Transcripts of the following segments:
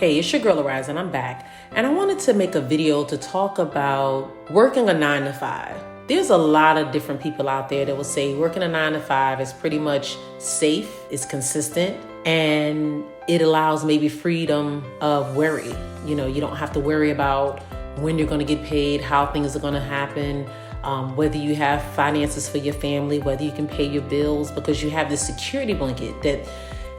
Hey, it's your girl Arisza, and I'm back. And I wanted to make a video to talk about working a 9 to 5. There's a lot of different people out there that will say working a 9 to 5 is pretty much safe, it's consistent, and it allows maybe freedom of worry. You know, you don't have to worry about when you're going to get paid, how things are going to happen, whether you have finances for your family, whether you can pay your bills, because you have this security blanket that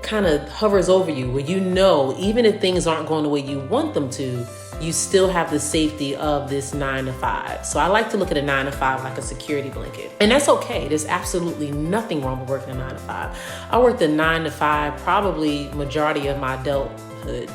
kind of hovers over you where you know, even if things aren't going the way you want them to, you still have the safety of this 9 to 5. So I like to look at a 9 to 5 like a security blanket. And that's okay. There's absolutely nothing wrong with working a 9 to 5. I worked a 9 to 5 probably majority of my adulthood.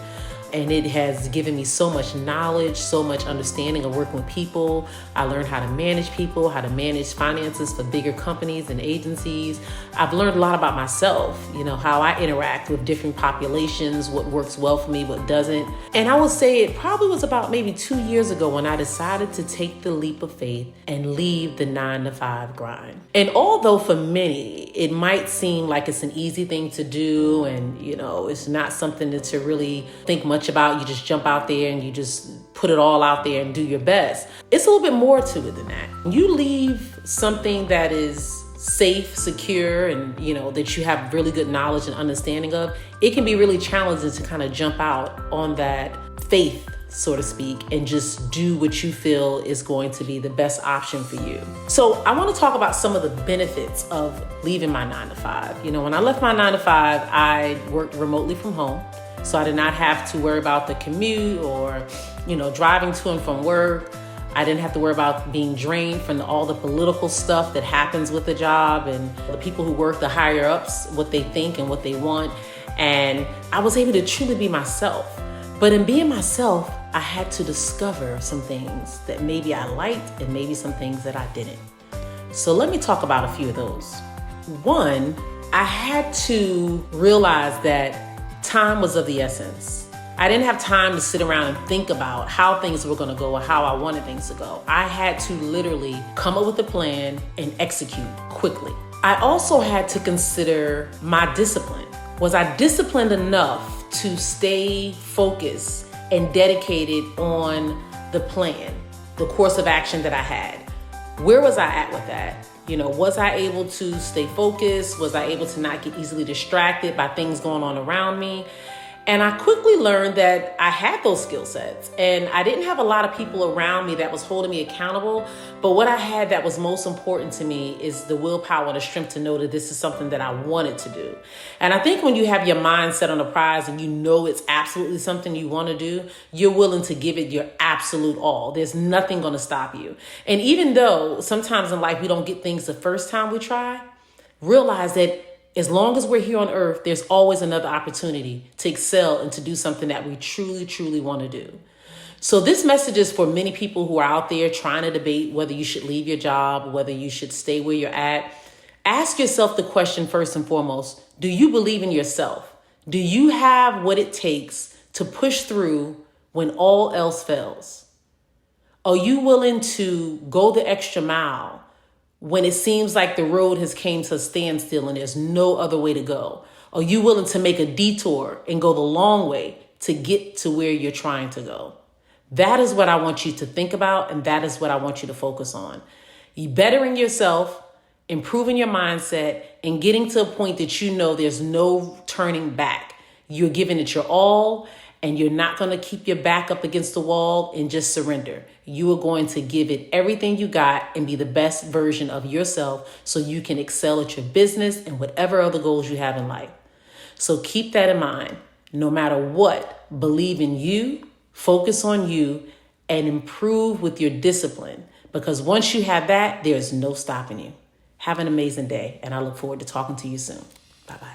And it has given me so much knowledge, so much understanding of working with people. I learned how to manage people, how to manage finances for bigger companies and agencies. I've learned a lot about myself, you know, how I interact with different populations, what works well for me, what doesn't. And I would say it probably was about maybe 2 years ago when I decided to take the leap of faith and leave the 9 to 5 grind. And although for many, it might seem like it's an easy thing to do and, you know, it's not something to really think much about, you just jump out there and you just put it all out there and do your best. It's a little bit more to it than that. You leave something that is safe, secure, and you know that you have really good knowledge and understanding of, it can be really challenging to kind of jump out on that faith, so to speak, and just do what you feel is going to be the best option for you. So I want to talk about some of the benefits of leaving my 9 to 5. You know, when I left my 9 to 5, I worked remotely from home. So I did not have to worry about the commute or, you know, driving to and from work. I didn't have to worry about being drained from all the political stuff that happens with the job and the people who work, the higher ups, what they think and what they want. And I was able to truly be myself. But in being myself, I had to discover some things that maybe I liked and maybe some things that I didn't. So let me talk about a few of those. One, I had to realize that time was of the essence. I didn't have time to sit around and think about how things were going to go or how I wanted things to go. I had to literally come up with a plan and execute quickly. I also had to consider my discipline. Was I disciplined enough to stay focused and dedicated on the plan, the course of action that I had? Where was I at with that? You know, was I able to stay focused? Was I able to not get easily distracted by things going on around me? And I quickly learned that I had those skill sets and I didn't have a lot of people around me that was holding me accountable. But what I had that was most important to me is the willpower and the strength to know that this is something that I wanted to do. And I think when you have your mind set on a prize and you know it's absolutely something you want to do, you're willing to give it your absolute all. There's nothing going to stop you. And even though sometimes in life we don't get things the first time we try, realize that as long as we're here on earth, there's always another opportunity to excel and to do something that we truly, truly want to do. So this message is for many people who are out there trying to debate whether you should leave your job, whether you should stay where you're at. Ask yourself the question first and foremost, do you believe in yourself? Do you have what it takes to push through when all else fails? Are you willing to go the extra mile when it seems like the road has came to a standstill and there's no other way to go? Are you willing to make a detour and go the long way to get to where you're trying to go? That is what I want you to think about, and that is what I want you to focus on. You bettering yourself, improving your mindset, and getting to a point that you know there's no turning back. You're giving it your all, and you're not going to keep your back up against the wall and just surrender. You are going to give it everything you got and be the best version of yourself so you can excel at your business and whatever other goals you have in life. So keep that in mind. No matter what, believe in you, focus on you, and improve with your discipline. Because once you have that, there's no stopping you. Have an amazing day, and I look forward to talking to you soon. Bye-bye.